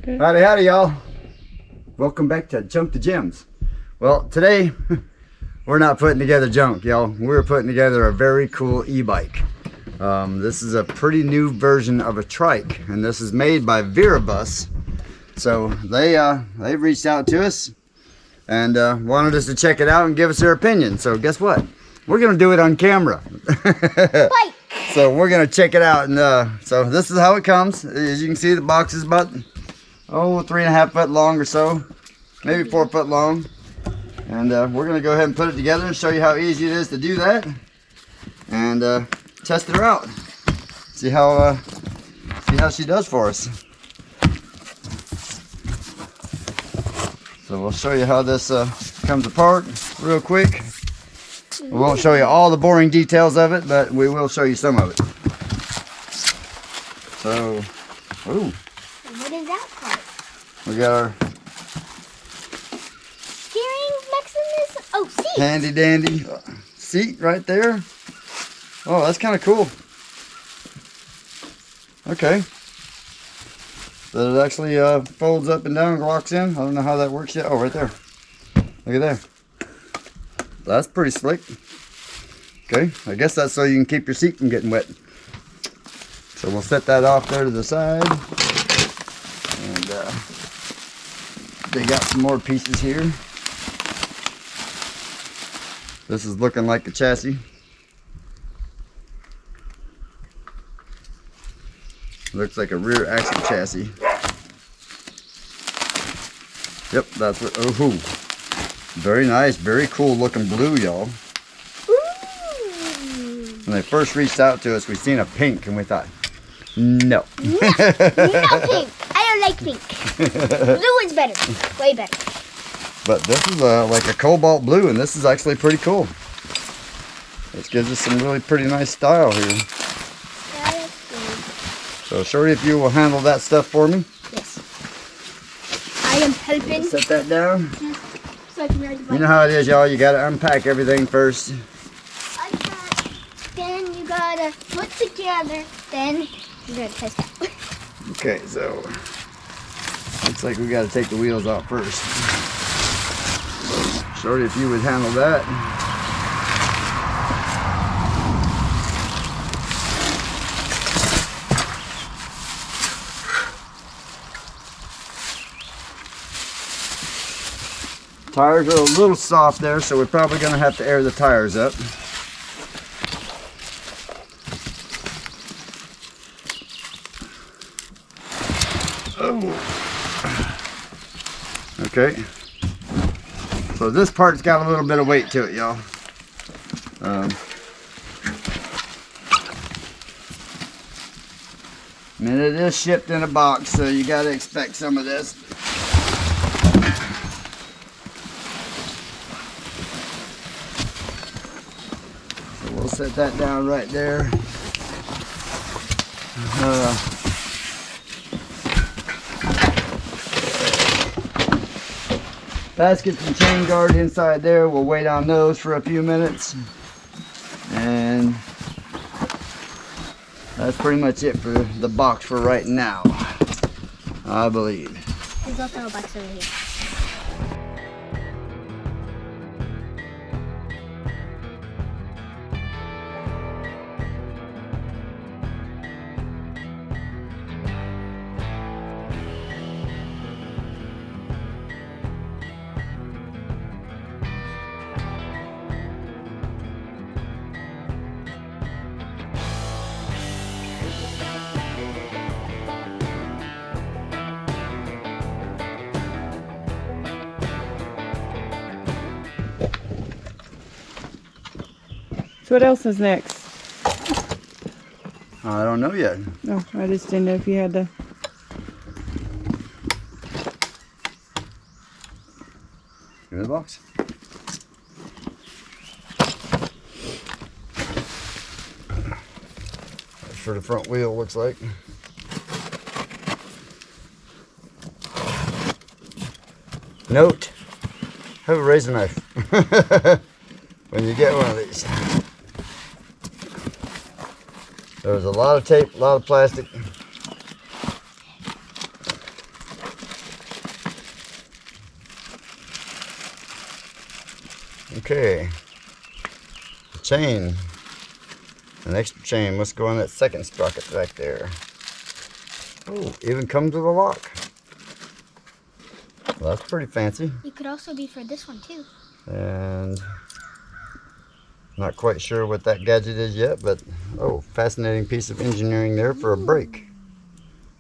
Okay. Howdy y'all. Welcome back to Junk to Gems. Well, today we're not putting together junk, y'all. We're putting together a very cool e-bike. This is a pretty new version of a trike, and this is made by Virabus. So they reached out to us and wanted us to check it out and give us their opinion. So guess what? We're gonna do it on camera. Bike. So we're gonna check it out, and so this is how it comes. As you can see, the box is about 3.5 foot long or so, maybe 4 foot long. And we're gonna go ahead and put it together and show you how easy it is to do that, and test her out. See how she does for us. So we'll show you how this comes apart real quick. We won't show you all the boring details of it, but we will show you some of it. So, ooh. What is that part? We got our Steering mechanism? Oh, seat. handy dandy seat right there. Oh, that's kind of cool. Okay. So it actually folds up and down and locks in. I don't know how that works yet. Oh, right there. Look at there. That's pretty slick. Okay, I guess that's so you can keep your seat from getting wet. So we'll set that off there to the side. And dig out some more pieces here. This is looking like the chassis. Looks like a rear axle chassis. Yep, that's what. Oh, very nice, very cool looking blue, y'all. When they first reached out to us, we seen a pink, and we thought, no. No pink. I don't like pink. Blue is better. Way better. But this is like a cobalt blue, and this is actually pretty cool. This gives us some really pretty nice style here. That is good. So, Shorty, if you will handle that stuff for me. Yes. I am helping. Set that down. So I can ride the bike. You know how it is, y'all. You got to unpack everything first. Unpack. Then you gotta put together. Then you gotta test out. Okay, so looks like we got to take the wheels off first. Shorty, if you would handle that. Tires are a little soft there, so we're probably going to have to air the tires up. Oh. Okay. So this part's got a little bit of weight to it, y'all. I mean, it is shipped in a box, so you got to expect some of this. Set that down right there. Baskets and chain guard inside there. We'll wait on those for a few minutes. And that's pretty much it for the box for right now, I believe. There's also a box over here. So what else is next? I don't know yet. No, I just didn't know if you had to. Give me the box. That's for the front wheel, looks like. Note, have a razor knife when you get one of these. There's a lot of tape, a lot of plastic. Okay. The chain. An extra chain must go on that second sprocket back there. Oh, even comes with a lock. Well, that's pretty fancy. It could also be for this one too. And not quite sure what that gadget is yet, but oh, fascinating piece of engineering there for a brake.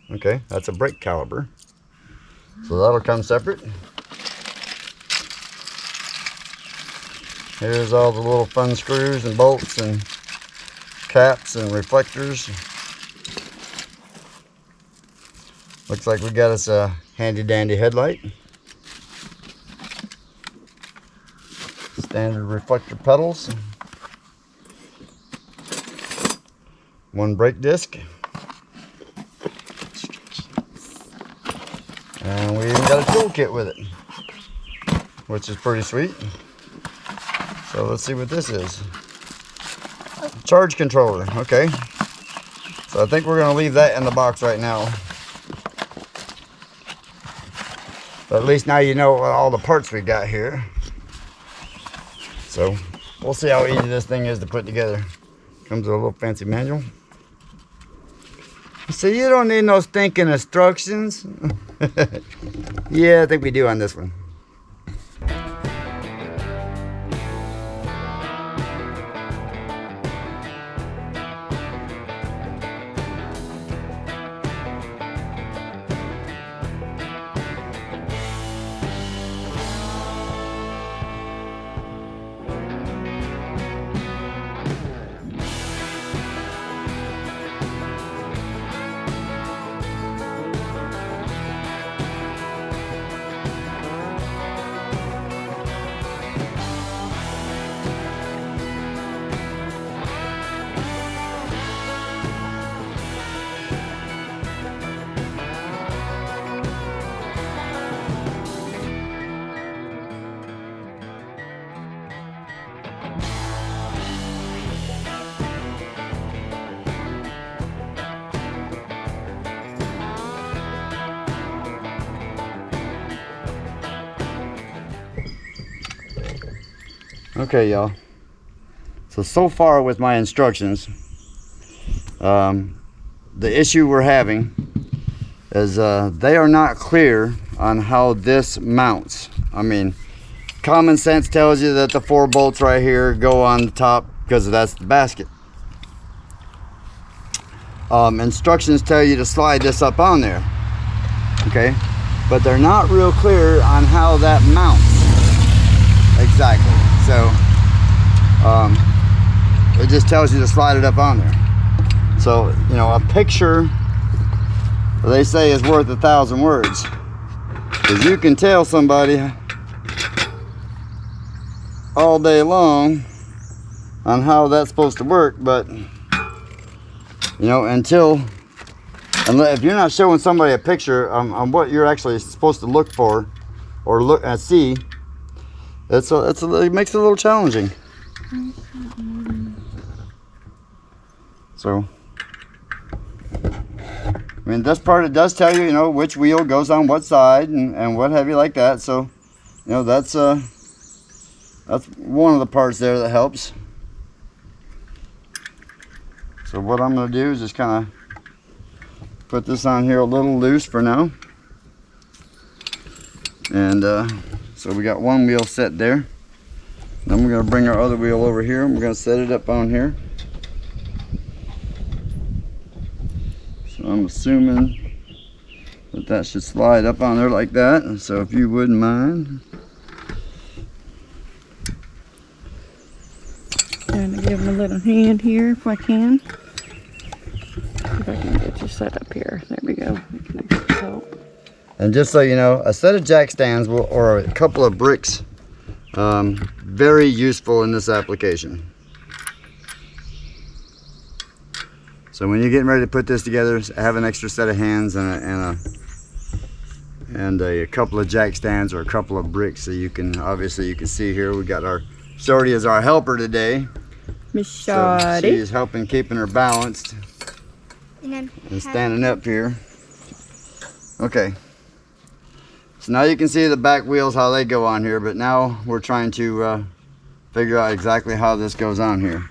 Okay, that's a brake caliper. So that'll come separate. Here's all the little fun screws and bolts and caps and reflectors. Looks like we got us a handy dandy headlight. Standard reflector pedals. One brake disc. And we even got a toolkit with it, which is pretty sweet. So let's see what this is. Charge controller, okay. So I think we're gonna leave that in the box right now. But at least now you know all the parts we got here. So we'll see how easy this thing is to put together. Comes with a little fancy manual. So you don't need no stinking instructions. Yeah, I think we do on this one. Okay, y'all. So far with my instructions, the issue we're having is they are not clear on how this mounts. I mean, common sense tells you that the 4 bolts right here go on the top because that's the basket. Instructions tell you to slide this up on there, okay? But they're not real clear on how that mounts exactly. So it just tells you to slide it up on there. So, you know, a picture, they say, is worth 1,000 words. Because you can tell somebody all day long on how that's supposed to work, but you know, if you're not showing somebody a picture on what you're actually supposed to look for or look and see, it makes it a little challenging. So, I mean, this part, it does tell you, you know, which wheel goes on what side and what have you like that. So, you know, that's one of the parts there that helps. So what I'm going to do is just kind of put this on here a little loose for now. And so we got one wheel set there. Then we're going to bring our other wheel over here and we're going to set it up on here. So I'm assuming that should slide up on there like that. And so if you wouldn't mind. Trying to give him a little hand here if I can. See if I can get you set up here. There we go. And just so you know, a set of jack stands or a couple of bricks, very useful in this application. So when you're getting ready to put this together, have an extra set of hands and a couple of jack stands or a couple of bricks, so you can you can see here we got our Shorty as our helper today. Miss Shorty. So she's helping keeping her balanced and standing up here. Okay. So now you can see the back wheels, how they go on here, but now we're trying to figure out exactly how this goes on here.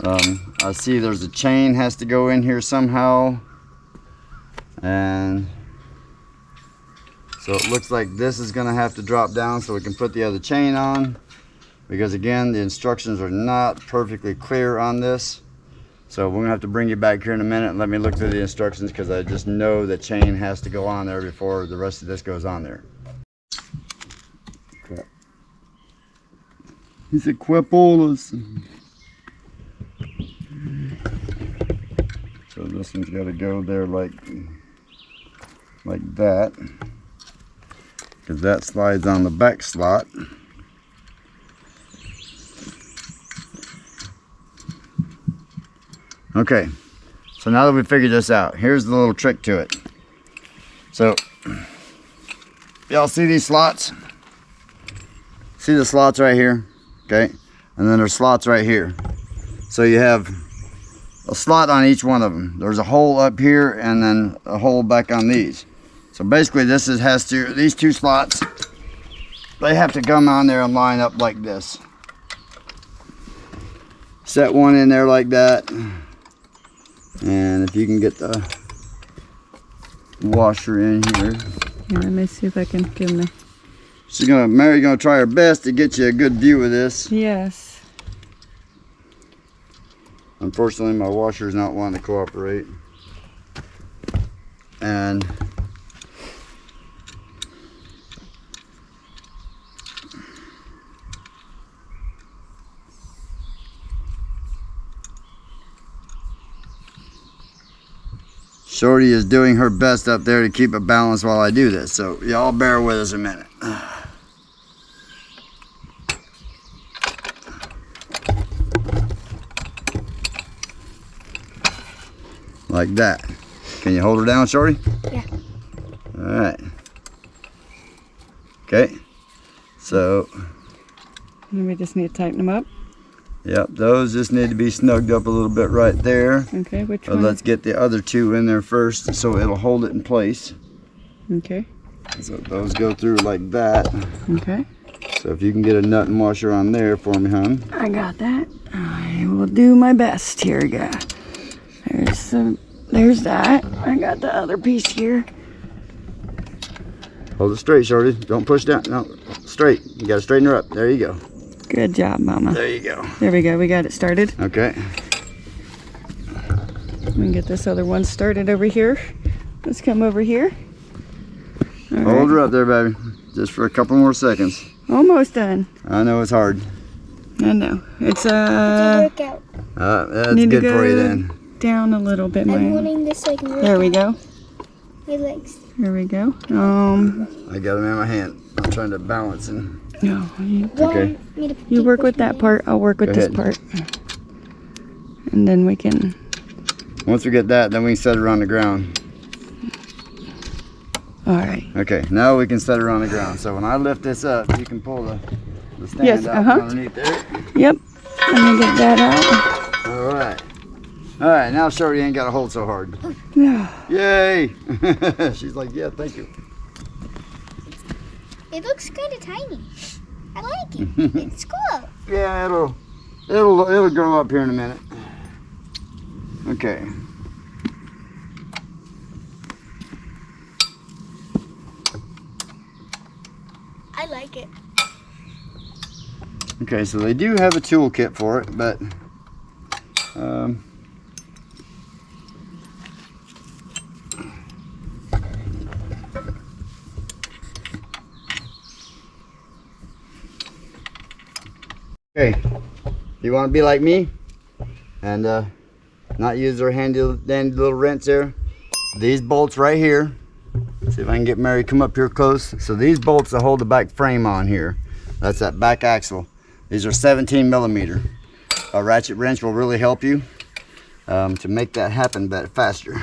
I see there's a chain has to go in here somehow, and so it looks like this is going to have to drop down so we can put the other chain on, because again the instructions are not perfectly clear on this. So we're going to have to bring you back here in a minute and let me look through the instructions, because I just know the chain has to go on there before the rest of this goes on there. Crap. He said quipolas. So this one's got to go there like that, because that slides on the back slot. Okay, so now that we figured this out, here's the little trick to it. So y'all see these slots? See the slots right here? Okay, and then there's slots right here. So you have a slot on each one of them. There's a hole up here and then a hole back on these. So basically this these two slots, they have to come on there and line up like this. Set one in there like that. And if you can get the washer in here. Yeah, let me see if I can give him the... Mary's gonna try her best to get you a good view of this. Yes. Unfortunately, my washer is not wanting to cooperate. And Shorty is doing her best up there to keep it balanced while I do this. So y'all bear with us a minute. Like that. Can you hold her down, Shorty? Yeah. Alright. Okay. So. And we just need to tighten them up. Yep, those just need to be snugged up a little bit right there. Okay, which one? Let's get the other two in there first so it'll hold it in place. Okay. So those go through like that. Okay. So if you can get a nut and washer on there for me, hon. I got that. I will do my best. Here we go. There's that. I got the other piece here. Hold it straight, Shorty. Don't push down. No, straight. You gotta straighten her up. There you go. Good job, Mama. There you go. There we go. We got it started. Okay. We can get this other one started over here. Let's come over here. All Hold right. her up there, baby. Just for a couple more seconds. Almost done. I know it's hard. I know. It's Work out. That's need to good for you go then. down a little bit. I'm wanting this so I can work There we go. my legs. There we go. I got them in my hand. I'm trying to balance and. No, you, Okay. you work with that part. I'll work with Go this ahead. part. And then we can. Once we get that, then we can set her on the ground. All right. Okay, now we can set her on the ground. So when I lift this up, you can pull the stand Yes, out underneath there. Yep. Let me get that out. All right. All right, now Shorty ain't got to hold so hard. Yay! She's like, yeah, thank you. It looks kind of tiny. I like it. It's cool. Yeah, it'll grow up here in a minute. Okay. I like it. Okay, so they do have a tool kit for it, but okay, if you want to be like me and not use their handy dandy little wrench there, these bolts right here, see if I can get Mary to come up here close. So these bolts that hold the back frame on here, that's that back axle. These are 17 millimeter. A ratchet wrench will really help you to make that happen better, faster.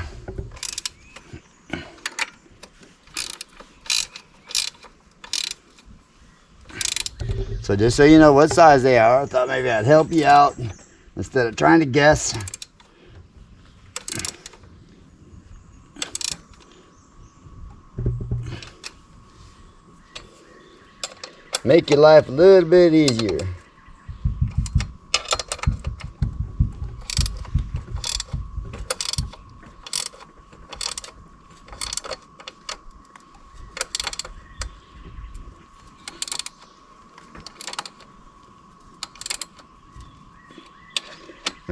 So just so you know what size they are, I thought maybe I'd help you out instead of trying to guess. Make your life a little bit easier.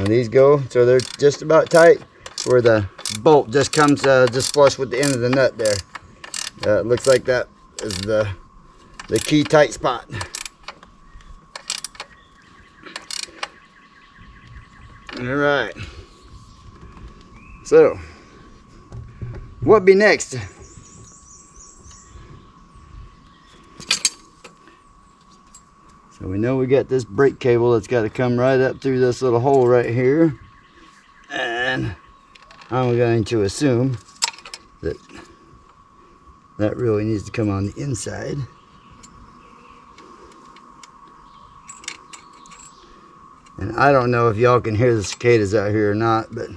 And these go so they're just about tight, where the bolt just comes just flush with the end of the nut there. It looks like that is the key tight spot. All right. So, what be next? So we know we got this brake cable that's got to come right up through this little hole right here. And I'm going to assume that that really needs to come on the inside. And I don't know if y'all can hear the cicadas out here or not, but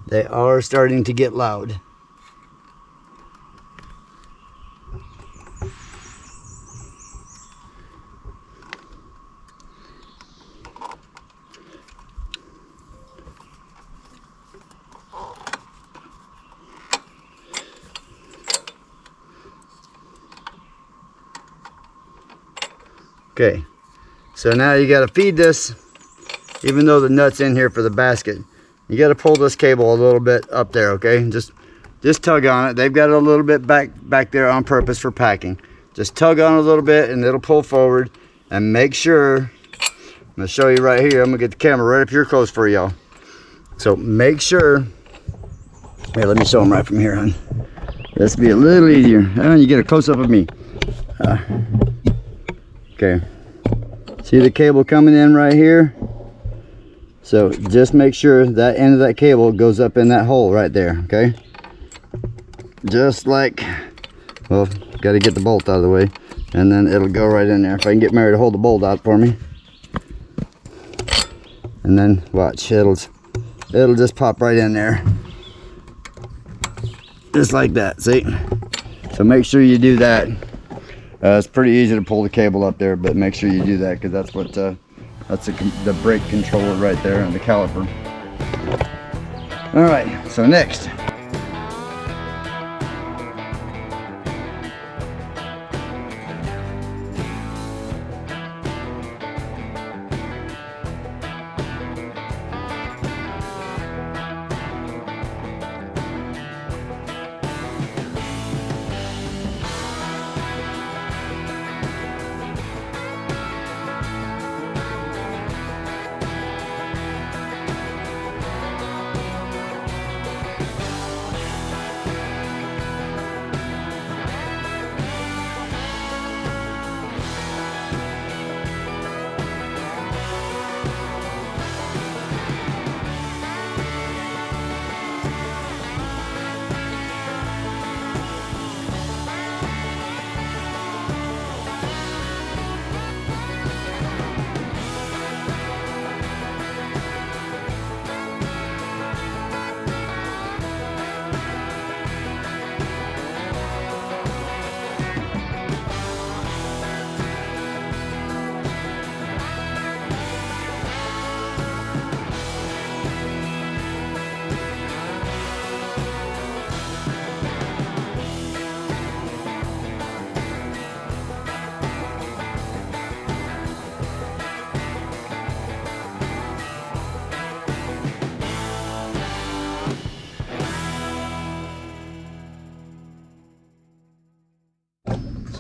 they are starting to get loud. Okay, so now you got to feed this, even though the nut's in here for the basket. You got to pull this cable a little bit up there, okay? Just tug on it. They've got it a little bit back there on purpose for packing. Just tug on it a little bit and it'll pull forward. And make sure, I'm going to show you right here. I'm going to get the camera right up here close for y'all. So make sure, here, let me show them right from here, hon. This will be a little easier. Oh, you get a close up of me. Okay, see the cable coming in right here? So just make sure that end of that cable goes up in that hole right there, okay? Just like, well, got to get the bolt out of the way, and then it'll go right in there. If I can get Mary to hold the bolt out for me. And then watch, it'll just pop right in there. Just like that, see? So make sure you do that. It's pretty easy to pull the cable up there, but make sure you do that, because that's what that's the brake controller right there and the caliper. All right, so next.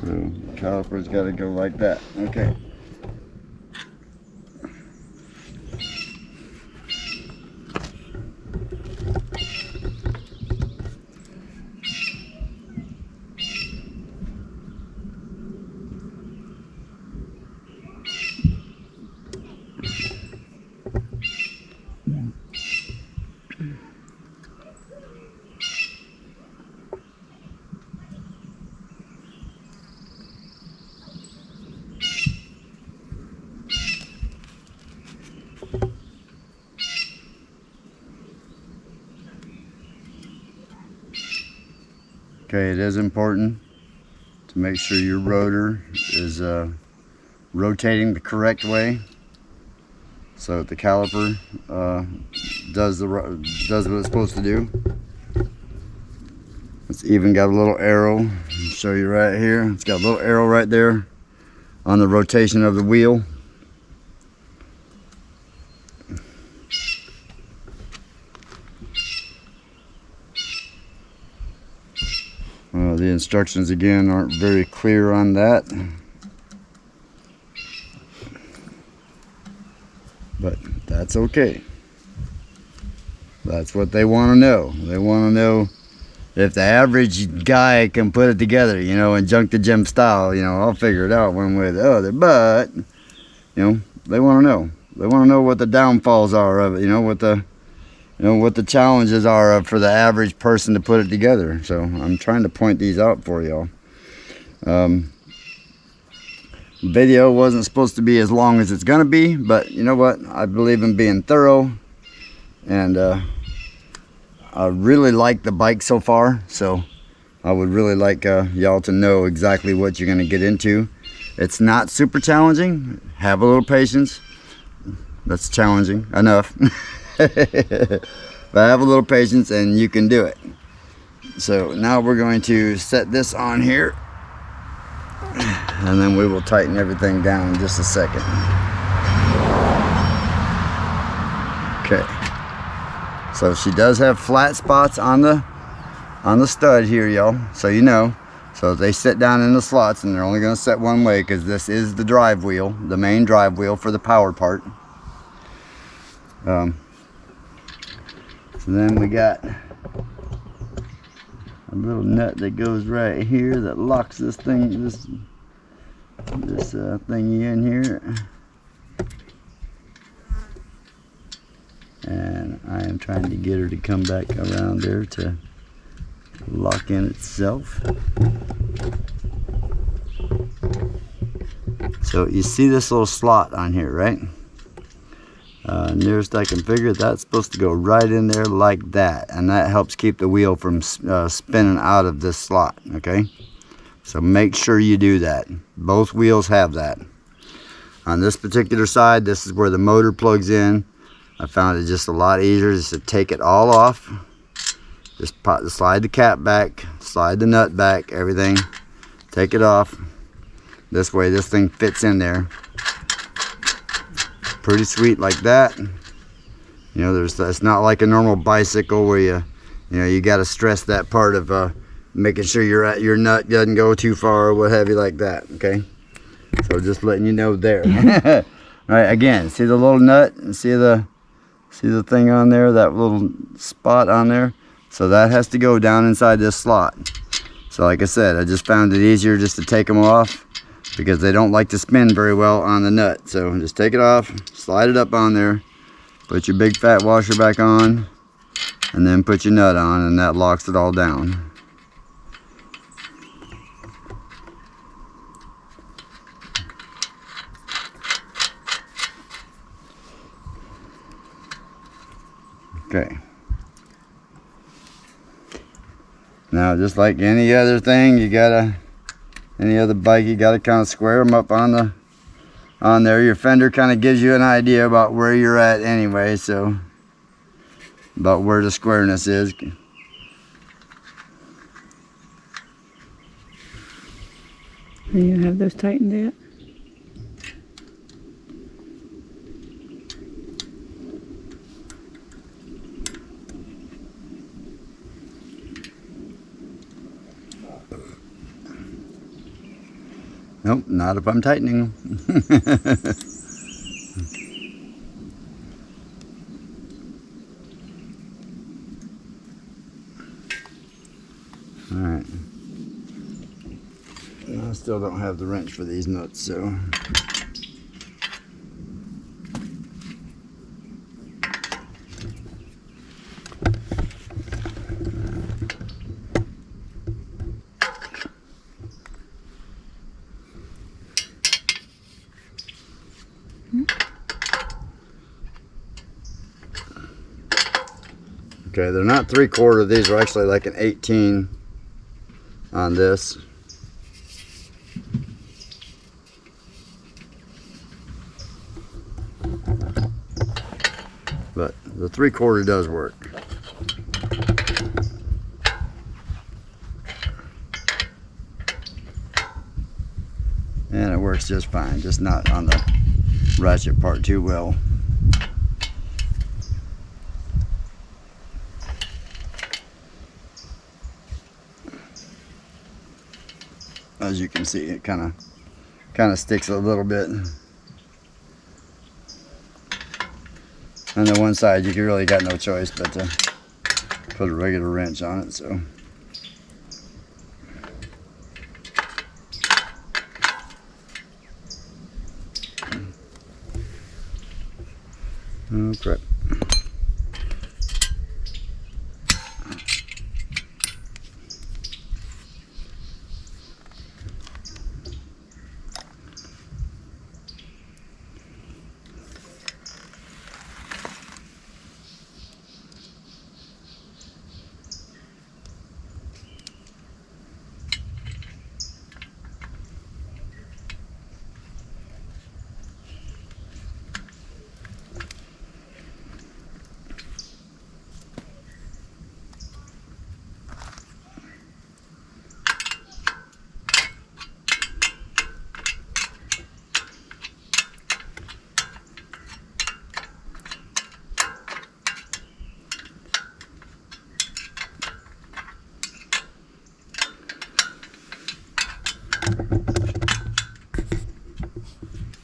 So caliper's got to go like that. Okay. Okay, it is important to make sure your rotor is rotating the correct way, so the caliper does what it's supposed to do. It's even got a little arrow. I'll show you right here. It's got a little arrow right there on the rotation of the wheel. The instructions again aren't very clear on that, but that's okay. That's what they want to know. They want to know if the average guy can put it together, you know, in Junk to Gem style. You know, I'll figure it out one way or the other, but you know, they want to know. They want to know what the downfalls are of it, you know, what the challenges are for the average person to put it together. So I'm trying to point these out for y'all. Video wasn't supposed to be as long as it's gonna be, but you know what? I believe in being thorough, and I really like the bike so far. So I would really like y'all to know exactly what you're gonna get into. It's not super challenging. Have a little patience. That's challenging enough. But have a little patience and you can do it. So now we're going to set this on here, and then we will tighten everything down in just a second. Okay, so she does have flat spots on the stud here, y'all, so you know. So they sit down in the slots, and they're only going to set one way because this is the drive wheel, the main drive wheel for the power part. So then we got a little nut that goes right here that locks this thing, this thingy in here. And I am trying to get her to come back around there to lock in itself. So you see this little slot on here, right? Nearest I can figure, that's supposed to go right in there like that, and that helps keep the wheel from spinning out of this slot. Okay, so make sure you do that. Both wheels have that. On this particular side, this is where the motor plugs in. I found it just a lot easier just to take it all off. Just slide the cap back, slide the nut back, everything, take it off. This way this thing fits in there pretty sweet like that. You know, it's not like a normal bicycle where you got to stress that part of making sure your nut doesn't go too far or what have you like that. Okay, so just letting you know there. All right, again, see the little nut and see the thing on there, that little spot on there. So that has to go down inside this slot. So like I said, I just found it easier just to take them off, because they don't like to spin very well on the nut. So just take it off, slide it up on there, put your big fat washer back on, and then put your nut on, and that locks it all down. Okay. Now, just like any other thing, any other bike, you gotta kind of square them up on there. Your fender kind of gives you an idea about where you're at anyway, so about where the squareness is. And you have those tightened yet? Nope, not if I'm tightening them. Alright. I still don't have the wrench for these nuts, so. Okay, they're not 3/4. These are actually like an 18 on this. But the 3/4 does work. And it works just fine, just not on the ratchet part too well. As you can see, it kind of sticks a little bit. On the one side, you really got no choice but to put a regular wrench on it. So. Oh crap.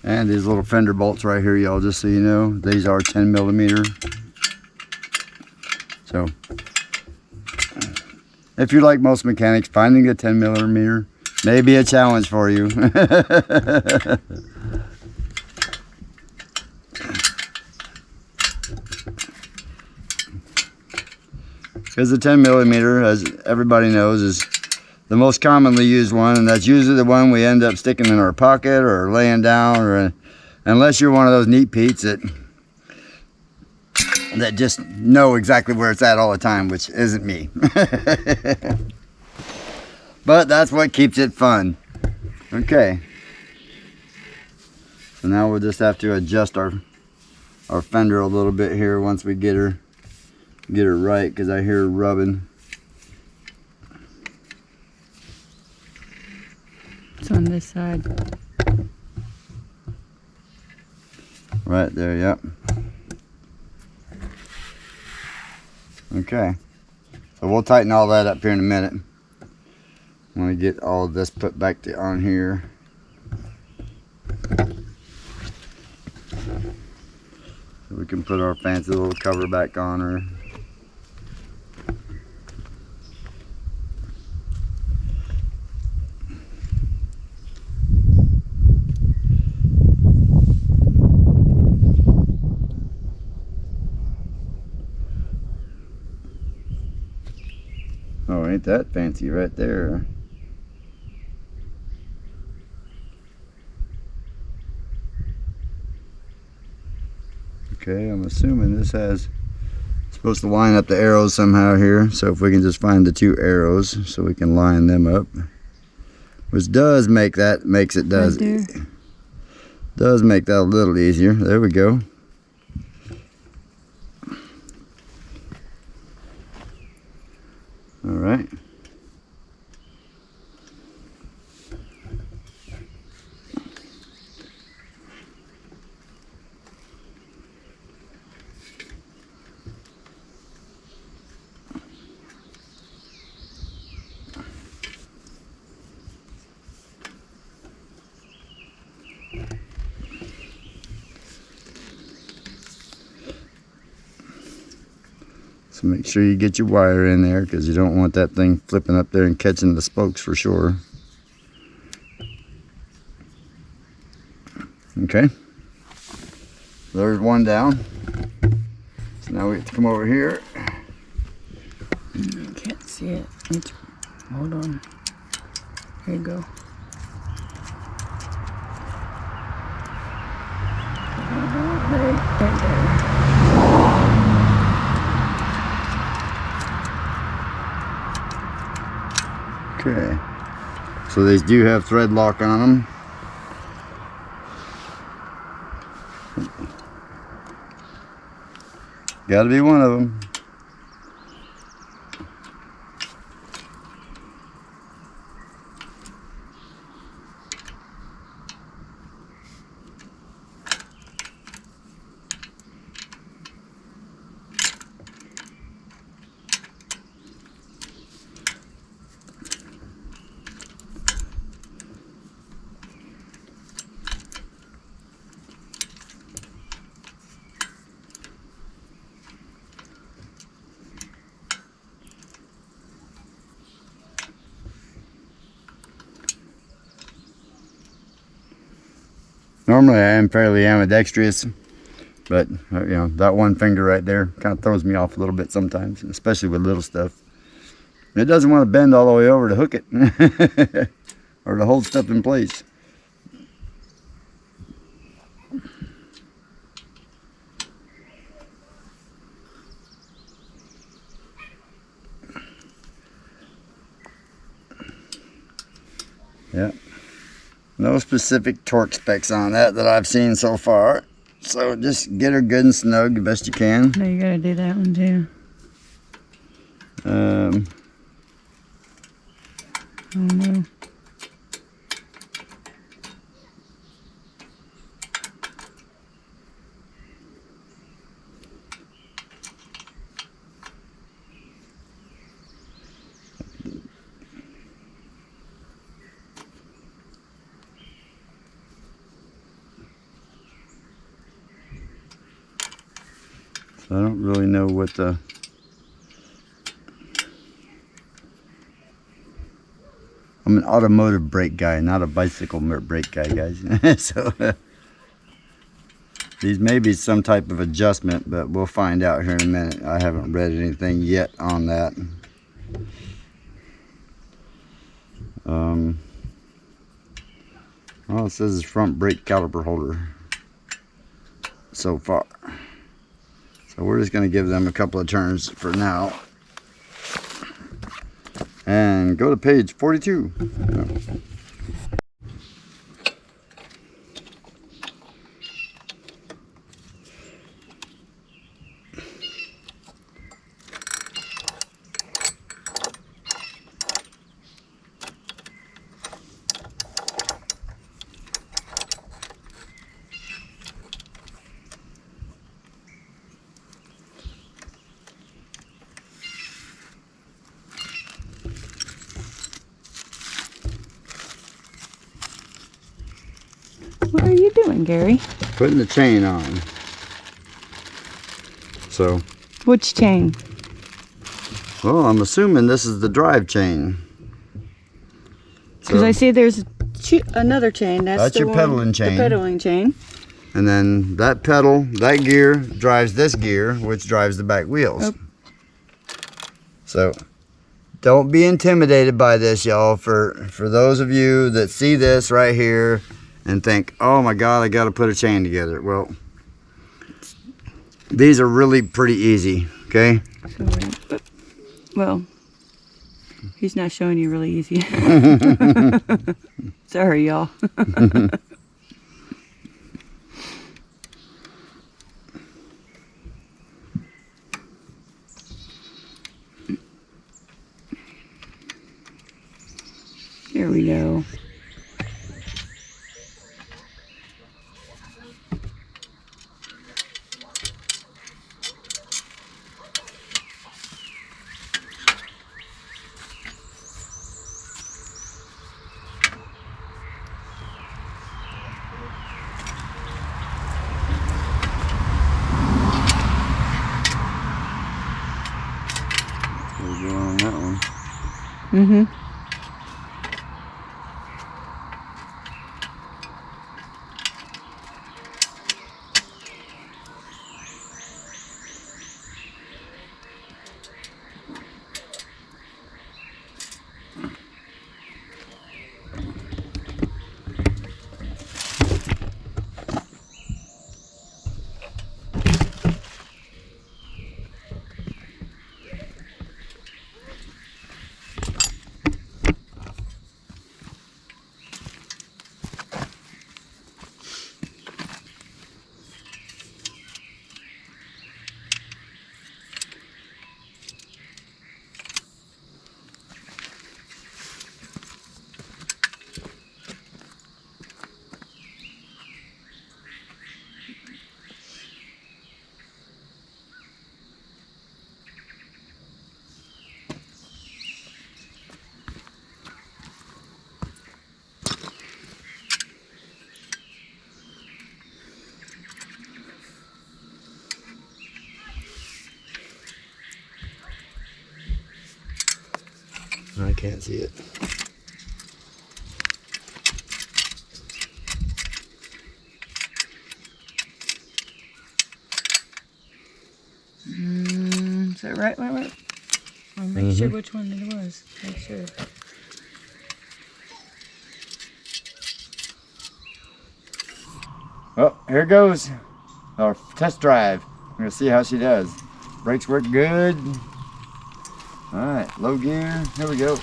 And these little fender bolts right here, y'all, just so you know, these are 10 millimeter. So, if you're like most mechanics, finding a 10 millimeter may be a challenge for you. Because the 10 millimeter, as everybody knows, is the most commonly used one, and that's usually the one we end up sticking in our pocket or laying down, or unless you're one of those neat Pete's that just know exactly where it's at all the time, which isn't me. But that's what keeps it fun. Okay. So now we'll just have to adjust our fender a little bit here once we get her right, because I hear her rubbing. It's on this side. Right there, yep. Okay. So we'll tighten all that up here in a minute. When we get all of this put back on here. So we can put our fancy little cover back on her. Oh, ain't that fancy right there. Okay, I'm assuming this has supposed to line up the arrows somehow here. So if we can just find the two arrows so we can line them up. Which does make that, makes it does make that a little easier. There we go. All right. So make sure you get your wire in there, because you don't want that thing flipping up there and catching the spokes for sure. Okay. There's one down. So now we have to come over here. I can't see it. Hold on. Here you go. There. Okay, so these do have thread lock on them. Gotta be one of them. Normally I am fairly ambidextrous, but you know, that one finger right there kind of throws me off a little bit sometimes, especially with little stuff. It doesn't want to bend all the way over to hook it or to hold stuff in place. Yep. No specific torque specs on that I've seen so far. So just get her good and snug the best you can. No, you gotta do that one too. Oh no. I don't really know what the... I'm an automotive brake guy, not a bicycle brake guy, guys. So these may be some type of adjustment, but we'll find out here in a minute. I haven't read anything yet on that. Well, it says it's front brake caliper holder so far. So we're just going to give them a couple of turns for now. And go to page 42. What are you doing, Gary? Putting the chain on. So, Which chain? well, I'm assuming this is the drive chain. Because I see there's another chain. That's the your one, pedaling chain. The pedaling chain. And then that pedal, that gear drives this gear, which drives the back wheels. Oh. So don't be intimidated by this, y'all. For those of you that see this right here and think, oh my God, I got to put a chain together. Well, these are really pretty easy, okay? Well, he's not showing you really easy. Sorry, y'all. Here we go. We'll go on that one. Mm-hmm. I can't see it. Is that right? I'll make sure which one it was. Make sure. Oh, here it goes. Our test drive. We're gonna see how she does. Brakes work good. All right, low gear. Here we go.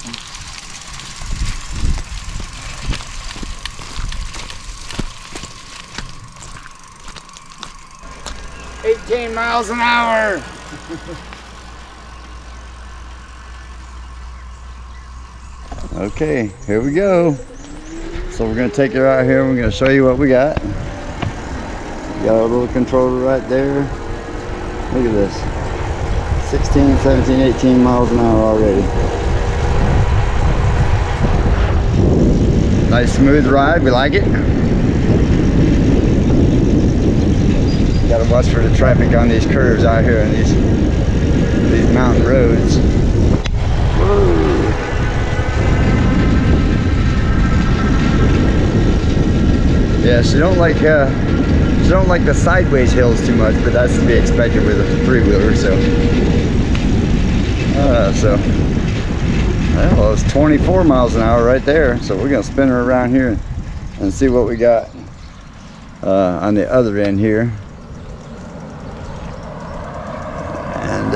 "18 miles an hour." Okay, here we go. So we're gonna take her out here and we're gonna show you what we got. We got our little controller right there. Look at this. 16, 17, 18 miles an hour already. Nice smooth ride, we like it. Gotta watch for the traffic on these curves out here and these mountain roads. Whoa. Yeah, she don't like the sideways hills too much, but that's to be expected with a three-wheeler. Well, it's 24 miles an hour right there. So we're gonna spin her around here and see what we got on the other end here. And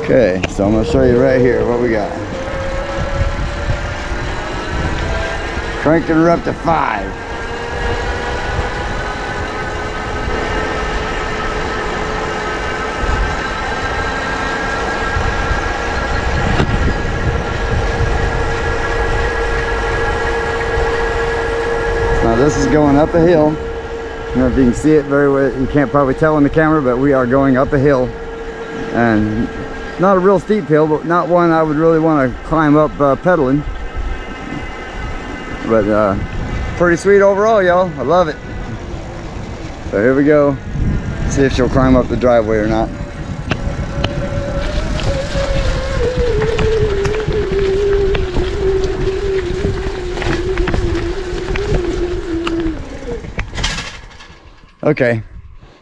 okay, so I'm gonna show you right here what we got. Cranking her up to 5. Now this is going up a hill. I don't know if you can see it very well. You can't probably tell on the camera, but we are going up a hill. And not a real steep hill, but not one I would really want to climb up pedaling. But pretty sweet overall, y'all. I love it. So here we go. See if she'll climb up the driveway or not. Okay,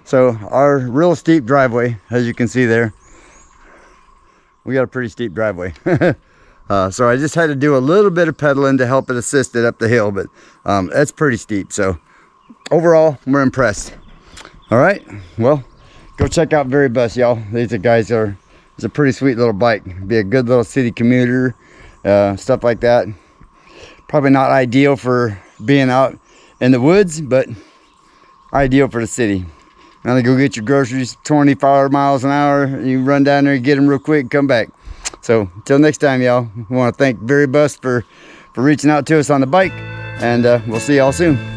so our real steep driveway, as you can see there, we got a pretty steep driveway. So I just had to do a little bit of pedaling to help it assist it up the hill, but that's pretty steep. So overall, we're impressed. All right, well, go check out Very Bus, y'all. It's a pretty sweet little bike. Be a good little city commuter, stuff like that. Probably not ideal for being out in the woods, but ideal for the city. Now to go get your groceries, 25 miles an hour. You run down there and get them real quick and come back. So until next time, y'all, we want to thank Very Bus for reaching out to us on the bike, and we'll see y'all soon.